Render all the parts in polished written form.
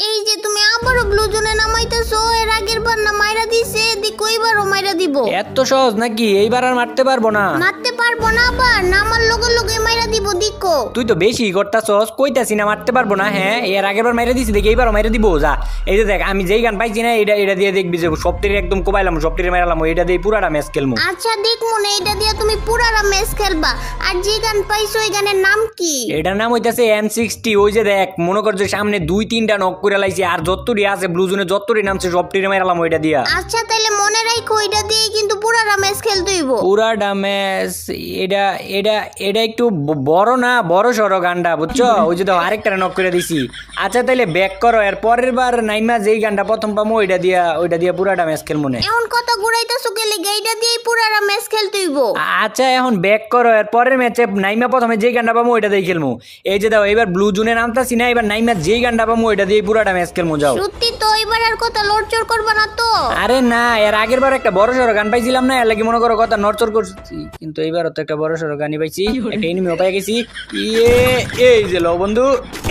এই যে তুমি আবারও ব্লু জোনে নামাইতেছো, এর আগের বার না মাইরা দিছে, দেখো এবারও মাইরা দিব। এত সহজ নাকি? এইবার আর মারতে পারবো না। মারতে পারবো না, আবার নামার লগে লগে মাইরা দিব, দেখো। তুই তো বেশি করতাছস, কইতাছি না মারতে পারবো না। হ্যাঁ, এর আগের বার মাইরা দিছি, দেখি এইবারও মাইরা দিব। যা, এই যে দেখ, আমি যেই গান পাইছি না, এটা দিয়ে দেখবি যে সবটির একদম কোবাইলাম, সবটির মাইরালাম, এটা দিয়ে পুরাটা ম্যাচ খেলমু। আচ্ছা দেখ মনে, এটা দিয়া তুমি পুরাটা ম্যাচ খেলবা। আর যে গান পাইছো এই গানের নাম কি? এটার নাম হইতাছে M60। ওই যে দেখ, মনে কর যে সামনে 2-3টা নক করে লাইছি, আর যতটি আছে ব্লু জোনে যতটি নামছে সবটির মাইরালাম ওইটা দিয়া। আচ্ছা তাইলে মনে রাখো, এটা দিয়ে কিন্তু পুরাটা ম্যাচ খেলতে হইব। পুরাটা ম্যাচ। এটা এটা এটা একটু বড় না, বড় সড়ো গানটা, বুঝছো? ওই যে আরেকটা নক করে দিছি। আচ্ছা তাইলে ব্যাক করো, এর পরের বার নাইমা যেই গানটা প্রথম পামো ওইটা দিয়া পুরাটা ম্যাচ খেলবো না। এখন কত ঘুরাইতেছো গেলে এইটা দিয়ে পুরাটা ম্যাচ খেলতে হইব। আচ্ছা এখন ব্যাক করো, এর পরের ম্যাচে নাইমা প্রথমে যেই গানটা পাবো ওইটা দিয়ে খেলবো। এই যে দাও, এবার ব্লু জোনে নামতাছি না, এবার নাইমা যেই গানটা পাবো ওইটা দিয়ে পুরাটা ম্যাচ খেলবো। যাও। সত্যি তো? এবার আর কথা লড়চড় করবা না তো? আরে না, এর আগের বার একটা বড় সড়ো গান পাইছিলাম না, এর লাগি মনে করো কথা নড়চড় করছি, কিন্তু এইবারও তো একটা বড় সড়ো গানই পাইছি, একটা এনিমিও পাই গেছি। এই যে লো বন্ধু,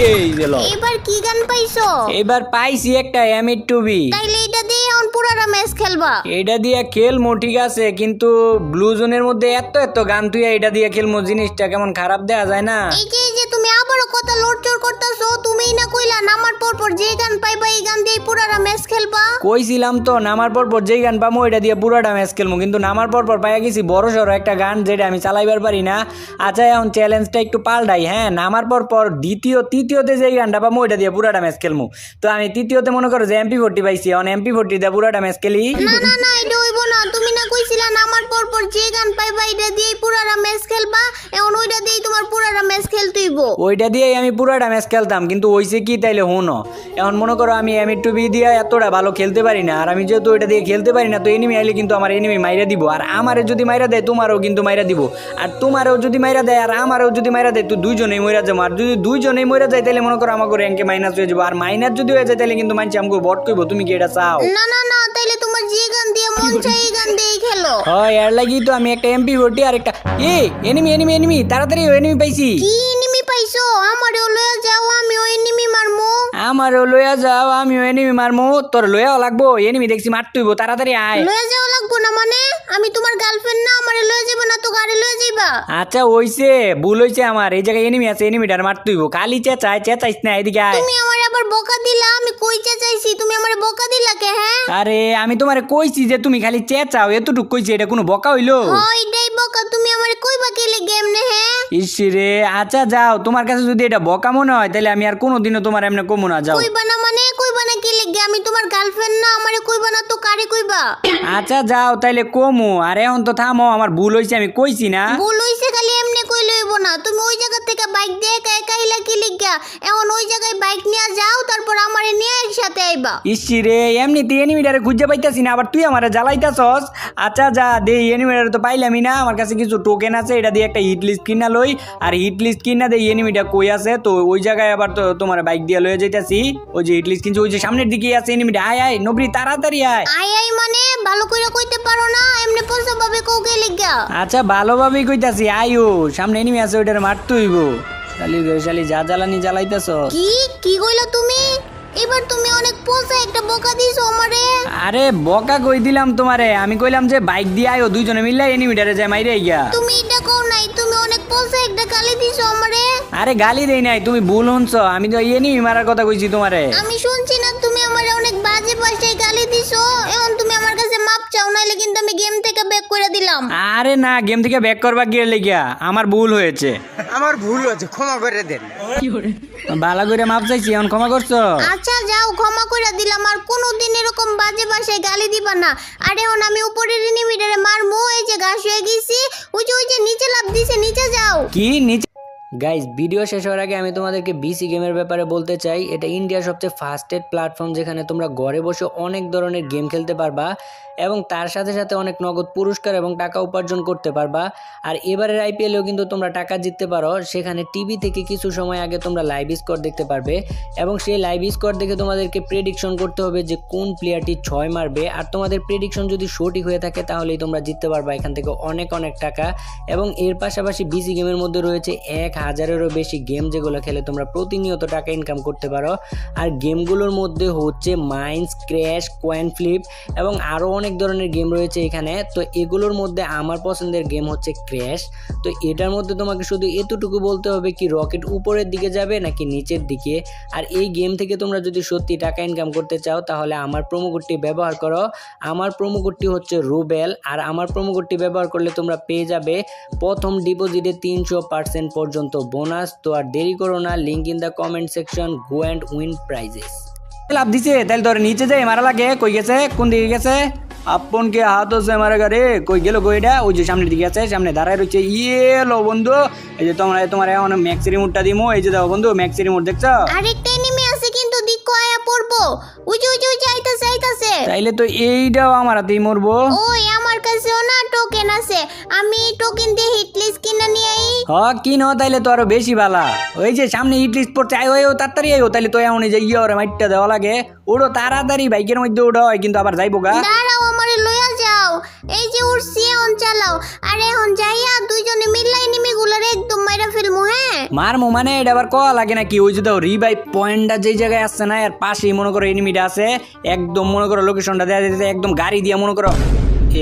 এই যে লো। এবার কি গান পাইছো? এবার পাইছি একটা M2B। তাইলে এটা দিয়ে এখন পুরাটা ম্যাচ খেলবা? এটা দিয়ে খেলমু ঠিক আছে, কিন্তু ব্লু জোনের মধ্যে এত গান তুই এটা দিয়ে খেলমু, জিনিসটা কেমন খারাপ দেয়া যায় না? এই যে তুমি আবারও কথা লড়চড় করতেছো। তুমিই না কইলা নামার পর যে গান পাইবা এই গান দিয়ে পুরাটা ম্যাচ খেলবা? কইছিলাম তো নামার পর যেই গান পামো এটা দিয়ে পুরাটা ম্যাচ খেলমু, কিন্তু নামার পর পাইয়া গেছি বড় সড়ো একটা গান যেটা আমি চালাইবার পারি না। আচ্ছা এখন চ্যালেঞ্জটা একটু পাল্টাই। হ্যাঁ, নামার পর তৃতীয়তে যেই গানটা পামো ওইটা দিয়ে পুরাটা ম্যাচ খেলমু। তো আমি তৃতীয়তে মনে করো যে MP40 পাইছি, এখন MP40 দিয়ে পুরাটা ম্যাচ খেলি। না এটা হইব না। তুমি না কইছিলা নামার পর যে গান পাইবা এটা দিয়ে পুরাটা ম্যাচ খেলবা, এখন ওইটা দিয়ে তোমার পুরাটা ম্যাচ খেলতে হইব। ওইটা দিয়েই আমি পুরাটা ম্যাচ খেলতাম, কিন্তু হইছে কি তাইলে হুনো, এখন মনে করো আমি M2B দিয়ে এতটা ভালো খেলতে পারি না, আর আমি যেহেতু ওইটা দিয়ে খেলতে পারি না, তো এনিমি আইলে কিন্তু আমার এনিমি মাইরা দিব, আর আমারে যদি মাইরা দেয় তোমারও কিন্তু মাইরা দিব, আর তোমারও যদি মাইরা দেয় আর আমারও যদি মাইরা দেয় তো দুইজনেই মইরা যাবো। আর যদি দুইজনেই মইরা যায় তাহলে মনে করো আমাকে র্যাঙ্কে মাইনাস হয়ে যাবো, আর মাইনাস যদি হয়ে যায় তাহলে কিন্তু মানছি আমাকে বট কইবো। তুমি কি এটা চাও? না তাইলে তোমার যে গান দিয়ে মন চাই এই গান দিয়েই খেলো। হয়, এর লাগি তো আমি একটা MP40 আর একটা এনিমি তাড়াতাড়ি এনিমি পাইছি। কি এনিমি পাইছো? আমারও লয়া যাও, আমি ওই এনিমি মারমু। আমারও লইয়া যাও, আমিও এনিমি মারমু। তোর লইয়াও লাগবো? এনিমি দেখছি মারতেইব, তাড়াতাড়ি আয়। লয়া যাও লাগবো না মানে? আমি তোমার গার্লফ্রেন্ড না? আমারে লয়া যাবে না তো গাড়ি লয়া যাইবা? আচ্ছা হইছে, ভুল হইছে আমার। এই জায়গায় এনিমি আছে, এনিমিটার মারতেইব। খালি চেঁচাইস না, এদিকে আয়। তুমি আমার আবার বকা দিলা? আমি কই চাইছি, তুমি আমারে বকা দিলা কে? হ্যাঁ আরে আমি তোমারে কইছি যে তুমি খালি চেঁচাও, এতটুক কইছি, এটা কোনো বকা হইলো? এটাই বকা। তুমি আমারে কইবা কেলে গেম নে? হ্যাঁ ইসরে, আচ্ছা যাও, তোমার কাছে যদি এটা বকা মনে হয় তাহলে আমি আর কোনোদিনও তোমার এমনি কমু না। যাও। কইবা না মানে? কইবা না কেলে? আমি তোমার গার্লফ্রেন্ড না? আমারে কইবা না তো কারে কইবা? আচ্ছা যাও তাইলে কমু। আর এখন তো থামো, আমার ভুল হইছে, আমি কইছি না। ভুল হইছে খালি এমনি কইলে হইব না। তুমি ওই জায়গা থেকে বাইক দিয়ে একা একা আইলা কি লিগা? এখন ওই জায়গায় বাইক নিয়ে যাও, তারপর আমারে নিয়ে একসাথে আইবা। ইসরে, এমনিতে এনিমিটারে খুঁজে পাইতাছি না, আবার তুই আমারে জ্বালাইতাছস। আচ্ছা যা, দে এনিমিটারে তো পাইলামই না। আমার কাছে কিছু টোকেন আছে, এটা দিয়ে একটা হিট লিস্ট কিনা লই, আর হিট লিস্ট কিনা দেই এনিমিটা কই আছে। তো ওই জায়গায় আবার তো তোমার বাইক দিয়ে লয়ে যাইতাছি। ওই যে হিট লিস্ট কিনছি, ওই যে সামনের দিকে আছে এনিমিটা। আয় নবরি, তাড়াতাড়ি আয়। আই মানে ভালো কইরা কইতে পারো না? এমনি পয়সা ভাবে কও কে লিগা? আচ্ছা ভালোভাবেই কইতাছি, আয়ো সামনে এনিমি আছে, ওইটারে মারতে হইব। শালি যা জ্বালানি জ্বালাইতাছ। কি কইলা তুমি? এবার তুমি অনেক পয়সা একটা বকা দিছো আমারে। আরে বকা কই দিলাম তোমারে? আমি কইলাম যে বাইক দিয়ে আয়ো, দুইজনে মিললে এনিমিটারে যায় মাইরে গিয়া। তুমি এটা কও নাই, তুমি অনেক পয়সা একটা গালি দিছো আমারে। আরে গালি দেই নাই, তুমি ভুল শুনছো। আমি তো এনিমি মারার কথা কইছি তোমারে। আমি শুনছি না? তুমি আমারে অনেক বাজে ভাষায় গালি দিছো। এখন তুমি আমার কাছে মাপ চাও, নাইলে কিন্তু আমি গেম থেকে ব্যাক করে দিলাম। আরে না, গেম থেকে ব্যাক করবা গিয়ে লেগিয়া আমার ভুল হয়েছে, ক্ষমা করে দেন। ভালো করে মাপ চাইছি, এখন ক্ষমা করছো? আচ্ছা যাও, ক্ষমা করে দিলাম। আর কোনোদিন এরকম বাজে ভাষায় গালি দিবা না। আর এখন আমি উপরের এনিমিটারে মারমু। এই যে ঘাস হয়ে গেছি, ওই যে নিচে লাফ দিছে, নিচে যাও। কি নিচে? গাইজ, ভিডিও শেষ হওয়ার আগে আমি তোমাদেরকে বিসি গেমের ব্যাপারে বলতে চাই। এটা ইন্ডিয়ার সবচেয়ে ফাস্টেস্ট প্ল্যাটফর্ম, যেখানে তোমরা ঘরে বসে অনেক ধরনের গেম খেলতে পারবা এবং তার সাথে সাথে অনেক নগদ পুরস্কার এবং টাকা উপার্জন করতে পারবা। আর এবারের IPL-এও কিন্তু তোমরা টাকা জিততে পারো। সেখানে টিভি থেকে কিছু সময় আগে তোমরা লাইভ স্কোর দেখতে পারবে এবং সেই লাইভ স্কোর দেখে তোমাদেরকে প্রেডিকশন করতে হবে যে কোন প্লেয়ারটি 6 মারবে। আর তোমাদের প্রেডিকশন যদি সঠিক হয়ে থাকে তাহলেই তোমরা জিততে পারবা এখান থেকে অনেক টাকা। এবং এর পাশাপাশি বিসি গেমের মধ্যে রয়েছে 1000-এরও বেশি গেম যেগুলো খেলে তোমরা প্রতিনিয়ত টাকা ইনকাম করতে পারো। আর গেমগুলোর মধ্যে হচ্ছে মাইন্স, ক্র্যাশ, কয়েন ফ্লিপ এবং আরও অনেক ধরনের গেম রয়েছে এখানে। তো এগুলোর মধ্যে আমার পছন্দের গেম হচ্ছে ক্র্যাশ। তো এটার মধ্যে তোমাকে শুধু এতটুকু বলতে হবে কি রকেট উপরের দিকে যাবে নাকি নিচের দিকে। আর এই গেম থেকে তোমরা যদি সত্যি টাকা ইনকাম করতে চাও তাহলে আমার প্রোমো কোডটি ব্যবহার করো। আমার প্রোমো কোডটি হচ্ছে রুবেল। আর আমার প্রোমো কোডটি ব্যবহার করলে তোমরা পেয়ে যাবে প্রথম ডিপোজিটে 300% পর্যন্ত বোনাস। তো আর দেরি করো না, link in the comment section, go and win prizes. লাভ দিছে তাহলে তোর নিচে যাই মারা লাগে, কই গেছে, কোন দিকে গেছে? আপন কে হাত হচ্ছে মারা গারে, কই গেল কইটা? ওই যে সামনের দিকে আছে, সামনে দাঁড়ায় রয়েছে। লো বন্ধু, এই যে তোমার এখন ম্যাক্সি রিমোটটা দিমো, এই যে দাও বন্ধু ম্যাক্সি রিমোট, দেখছো? আরেকটা এনিমি আছে কিন্তু দিকো আয়া পড়বো। উই আইতাছে। তাইলে তো এইটাও আমার হাতেই মরবো। ওই আমার কাছেও না টোকেন আছে, আমি টোকেন দিয়ে হিট লিস্ট কিনে নিয়ে আই। কিনো তাইলে তো আরো বেশি ভালা। ওই যে সামনে হিট লিস্ট পড়ছে, আয়ো তাড়াতাড়ি আয়ো। তাইলে তো এমন যে ওরে মাইটটা দেওয়া লাগে। ওড়ো তাড়াতাড়ি, বাইকের মধ্যে ওড়ো, কিন্তু আবার যাইবো গা। দাঁড়াও আমারে লইয়া যাও। এই যে উড়ছি এখন চালাও। আরে এখন যাইয়া দুইজনে মিললা এনিমি গুলারে একদম মাইরা ফেলমু। হ্যাঁ মারমু মানে এটা আবার কয়া লাগে নাকি? ওই যে দাও রিভাইভ পয়েন্টটা যেই জায়গায় আসছে না, এর পাশেই মনে করো এনিমিটা আছে। একদম মনে করো লোকেশনটা দেয়া যেতে, একদম গাড়ি দিয়া মনে করো।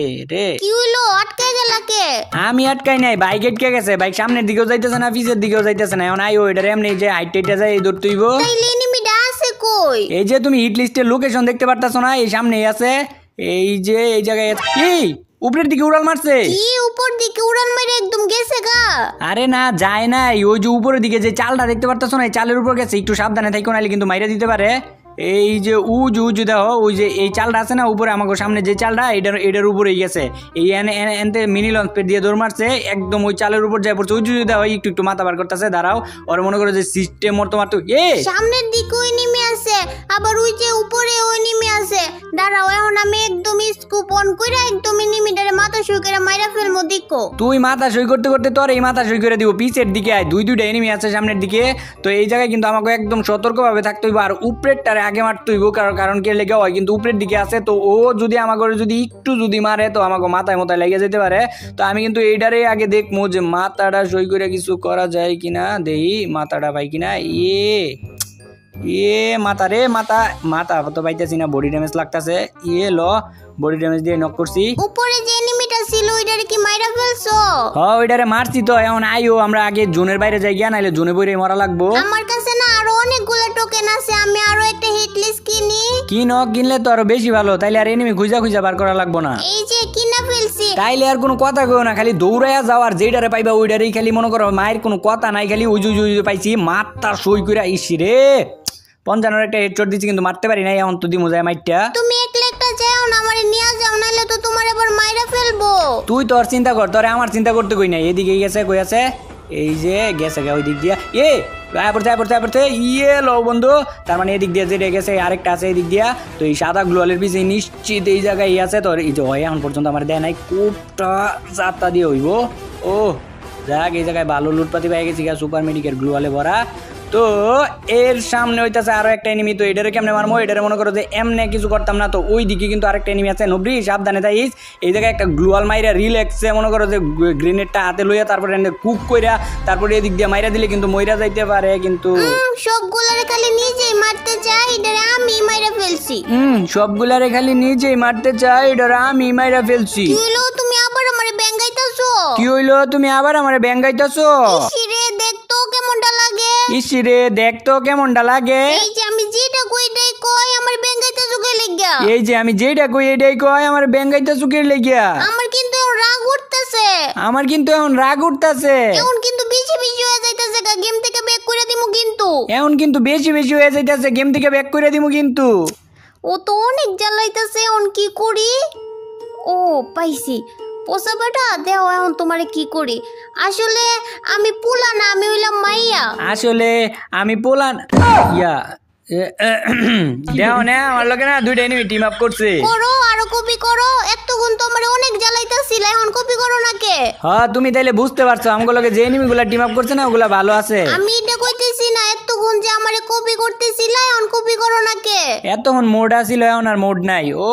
এ রে কি হইলো, আটকে গেলা কে? আমি আটকাই নাই, বাইক আটকে গেছে। বাইক সামনের দিকেও যাইতেছে না, পিছের দিকেও যাইতেছে না। এখন আইও এটারে এমনি যে হাইটটা যায় এই দৌড় তুইব। তাইলে এনিমিটা আছে কই? এই যে তুমি হিট লিস্টের লোকেশন দেখতে পারতাছো না, এই সামনেই আছে। এই যে এই জায়গায় এই উপরের দিকে উড়াল মারছে। কি উপর দিকে উড়াল মেরে একদম গেছে গা? আরে না যায় নাই, ওই যে উপরের দিকে যে চালটা দেখতে পারতাছো না, এই চালের উপর গেছে। একটু সাবধানে থাইকো, নাহলে কিন্তু মাইরা দিতে পারে। এই যে উজু দেখো, ওই যে এই চালটা আছে না উপরে, আমাকে সামনে যে চালটা, এটার উপরেই গেছে। এই এনতে মিনি লঞ্চ পেট দিয়ে দৌড় মারছে, একদম ওই চালের উপর যায় পড়ছে। উজু দেখো একটু মাথা বার করতেছে। দাঁড়াও, ওর মনে করো যে সিস্টেম মতো মারতো। সামনের দিকে ওই নেমে আছে, আবার ওই যে উপরে ওই নেমে আছে। দাঁড়াও এখন আমি একদম স্কুপ অন কইরা একদম এনিমিটারে মাথা শুই করে মাইরা ফেলমু দিকো। তুই মাথা সই করতে করতে তোর এই মাথা সই করে দিব। পিছের দিকে আয়, দুইটা এনিমি আছে সামনের দিকে। তো এই জায়গায় কিন্তু আমাকে একদম সতর্কভাবে থাকতে হইব। আর উপরেরটারে আগে মারতে হইব, কারণ কে লেগে হয় কিন্তু উপরের দিকে আছে। তো ও যদি আমাকে যদি একটু যদি মারে তো আমাকে মাথায় লেগে যেতে পারে। তো আমি কিন্তু এইটারে আগে দেখবো যে মাথাটা সই করে কিছু করা যায় কিনা, দেই মাথাটা পাই কিনা। মাথা রে, মাথা তো পাইতেছি না, বডি ড্যামেজ লাগতেছে। বডি ড্যামেজ দিয়ে নক করছি। উপরে যে এনিমিটা ছিল ওইটারে কি মাইরা ফেলছো? ওইটারে মারছি। তো এখন আইও আমরা আগে জোনের বাইরে যাই গিয়া, নাইলে জোনে বইরে মরা লাগবো। আমার কাছে না আরো অনেকগুলো টোকেন আছে, আমি আরো একটা হিট লিস্ট কিনি। কিনলে তো আরো বেশি ভালো, তাইলে আর এনিমি খুঁজা বার করা লাগবো না। এই যে কিনা ফেলছি। তাইলে আর কোনো কথা কইও না, খালি দৌড়াইয়া যাও। আর যেইটারে পাইবা ওইটারেই খালি মনে করো, মায়ের কোনো কথা নাই, খালি উজু পাইছি। মারটা সই কইরা ইসি রে 55 একটা হেডশট দিছি, কিন্তু মারতে পারি নাই। এখন তো দিমু যায় মাইরটা। তুমি একটা যাও না, আমারে নিয়ে যাও, নাইলে তো তোমার আবার মাইরা ফেলবো। তুই তোর চিন্তা কর, তোরে আমার চিন্তা করতে কই নাই। এদিকেই গেছে, কই আছে? এই যে গেছে ওই দিক দিয়া। আয় পড়ছে লো বন্ধু। তার মানে এদিক দিয়ে যেটা গেছে আরেকটা আছে এদিক দিয়া। তো এই সাদা গ্লোয়ালের পিছিয়ে নিশ্চিত এই জায়গায় আছে। তো এই যে হয় এখন পর্যন্ত আমার দেয় নাই, কোপটা যাত্রা দিয়ে হইব। ও যাক, এই জায়গায় ভালো লুটপাতি পেয়ে গেছি, সুপার মেডিকেল গ্লোয়ালে ভরা। তো এর সামনে হইতাছে আরো একটা এনিমি। তো এটারে কেমনে মারমো? এটারে মনে করো যে এমনে কিছু করতাম না। তো ওই দিকে কিন্তু আরেকটা এনিমি আছে। নবরি সাবধানে থাইস। এই জায়গায় একটা গ্লোয়াল মাইরা রিল্যাক্সে মনে করো যে গ্রেনেডটা হাতে লইয়া তারপরে কুক কইরা তারপরে এদিক দিয়ে মাইরা দিলে কিন্তু মইরা যাইতে পারে। কিন্তু সবগুলারে খালি নিজেই মারতে চাই, এটারে আমি মাইরা ফেলছি। সবগুলারে খালি নিজেই মারতে চাই, এটারে আমি মাইরা ফেলছি। কি হইলো, তুমি আবার আমারে ব্যাঙ্গাইতাছো? কি হইলো, তুমি আবার আমারে ব্যাঙ্গাইতাছো? ইসিরে দেখতো কেমনটা লাগে। ইসিরে দেখতো কেমনটা লাগে। এই যে আমি যেটা কইটাই কই আমার ব্যাঙ্গাইতাছো কে লাগিয়া? এই যে আমি যেটা কই এটাই কয় আমার ব্যাঙ্গাইতাছো কে লাগিয়া? আমার কিন্তু এখন রাগ উঠতেছে। এখন কিন্তু বেশি হয়ে যাইতাছে, গেম থেকে ব্যাক করে দিমু কিন্তু। এখন কিন্তু বেশি হয়ে যাইতাছে, গেম থেকে ব্যাক করে দিমু কিন্তু। ও তো অনেক জ্বালাইতাছে, এখন কি করি? ও পাইছি, পোষা বেটা দেও, এখন তোমারে কি করি? আসলে আমি পোলা না, আমি হইলাম মাইয়া। আসলে আমি পোলান ইয়া দেও না, আমার লোকে না দুইটা এনিমি টিম আপ করছে। করো, আরো কপি করো। এতক্ষণ তো আমার অনেক জ্বালাইতাছিল, এখন কপি করো না কে? হ্যাঁ তুমি তাইলে বুঝতে পারছো আমগুলোকে যে এনিমিগুলা টিম আপ করছে না ওগুলা ভালো আছে। আমি এটা কইতেছি না, এতক্ষণ যে আমারে কপি করতেছিল, এখন কপি করো না কে? এতক্ষণ মোড আসিল এখন আর মোড নাই। ও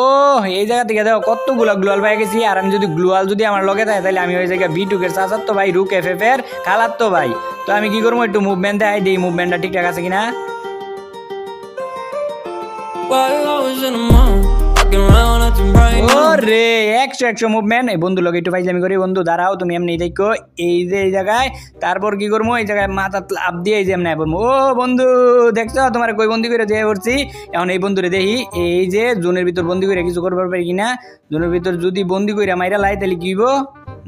এই জায়গা থেকে দেখো কতগুলো গ্লোয়াল পাই গেছি। আর আমি যদি গ্লোয়াল যদি আমার লগে থাকে তাহলে আমি ওই জায়গায় বিটুকের চাচার তো ভাই রুক এফ এর খালার তো ভাই। তো আমি কি করবো একটু মুভমেন্ট দেখাই দিই, মুভমেন্টটা ঠিকঠাক আছে কিনা। ও রে 100 মুভমেন্ট। এই বন্ধু লগে একটু ফাইজলামি করি। বন্ধু দাঁড়াও, তুমি এমনি দেখো এই যে এই জায়গায়। তারপর কি করবো এই জায়গায় মাথা লাভ দিয়ে এই যে এমনি বলবো ও বন্ধু দেখছো তোমার কই বন্দি করে দিয়ে পড়ছি। এখন এই বন্ধুরে দেখি এই যে জোনের ভিতর বন্দি করে কিছু করবার পারি কিনা। জোনের ভিতর যদি বন্দি করে মাইরা লাই তাহলে কি হইব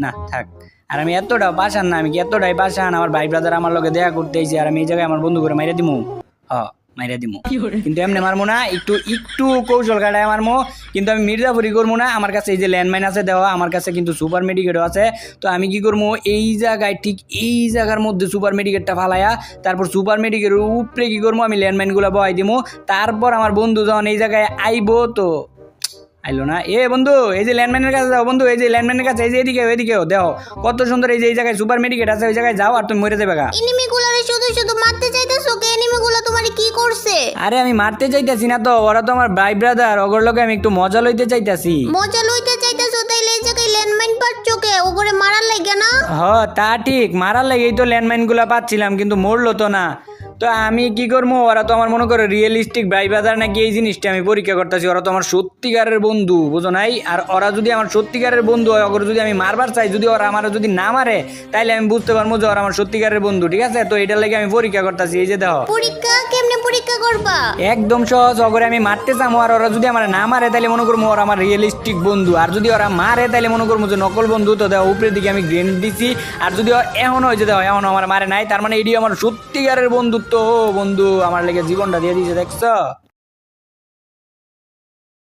না থাক। আর আমি এতটা বাসান না, আমি কি এতটাই বাসান আমার ভাই ব্রাদার আমার লগে দেখা করতে আইছে আর আমি এই জায়গায় আমার বন্ধু করে মাইরা দিমু। মাইরা দিমু কিন্তু এমনি মারমো না, একটু একটু কৌশল কাটায় মারমো। কিন্তু আমি মির্জাপুরি করবো না। আমার কাছে এই যে ল্যান্ডমাইন আছে দেওয়া, আমার কাছে কিন্তু সুপার মেডিকেটও আছে। তো আমি কি করবো এই জায়গায় ঠিক এই জায়গার মধ্যে সুপার মেডিকেটটা ফালাইয়া তারপর সুপার মেডিকেটের উপরে কি করবো আমি ল্যান্ডমাইনগুলো বহাই দিমু। তারপর আমার বন্ধু যখন এই জায়গায় আইবো তো আইলো না। এ বন্ধু এই যে ল্যান্ডমাইনের কাছে যাও, বন্ধু এই যে ল্যান্ডমাইনের কাছে এই যে এদিকেও দেখো কত সুন্দর এই যে এই জায়গায় সুপার মেডিকেট আছে, ওই জায়গায় যাও আর তুমি মরে যাবে গা। এনিমিগুলোরে শুধু শুধু মারতে চাইতেছো কে? এনিমিগুলো তোমারে কি করছে? আরে আমি মারতে চাইতাছি না তো, ওরা তো আমার ভাই ব্রাদার, ওগর লগে আমি একটু মজা লইতে চাইতাছি। মজা লইতে চাইতেছো তাইলে এই জায়গায় ল্যান্ডমাইন পাচ্ছো কে? ওগরে মারার লাগে না? তা ঠিক, মারার লাগেই তো ল্যান্ডমাইন গুলা পাচ্ছিলাম কিন্তু মরলো তো না। তো আমি কি করবো, ওরা তো আমার মনে করো রিয়েলিস্টিক ভাই ব্রাদার নাকি এই জিনিসটা আমি পরীক্ষা করতেছি। ওরা তো আমার সত্যিকারের বন্ধু, বুঝো নাই? আর ওরা যদি আমার সত্যিকারের বন্ধু হয়, ওরা যদি আমি মারবার চাই, যদি ওরা আমার যদি না মারে তাইলে আমি বুঝতে পারবো যে ওরা আমার সত্যিকারের বন্ধু, ঠিক আছে? তো এটার লাগে আমি পরীক্ষা করতেছি। এই যে দেখো পরীক্ষা কেমনে পরীক্ষা করবা? একদম সহজ। ওগরে আমি মারতে চামো আর ওরা যদি আমার না মারে তাহলে মনে করবো ওরা আমার রিয়েলিস্টিক বন্ধু। আর যদি ওরা মারে তাহলে মনে করবো যে নকল বন্ধু। তো দেখো উপরের দিকে আমি গ্রেনেড দিছি। আর যদি এখনো হয়েছে দেখো এখনো আমার মারে নাই, তার মানে এটি আমার সত্যিকারের বন্ধুত্ব। বন্ধু আমার লেগে জীবনটা দিয়ে দিয়েছে, দেখছো?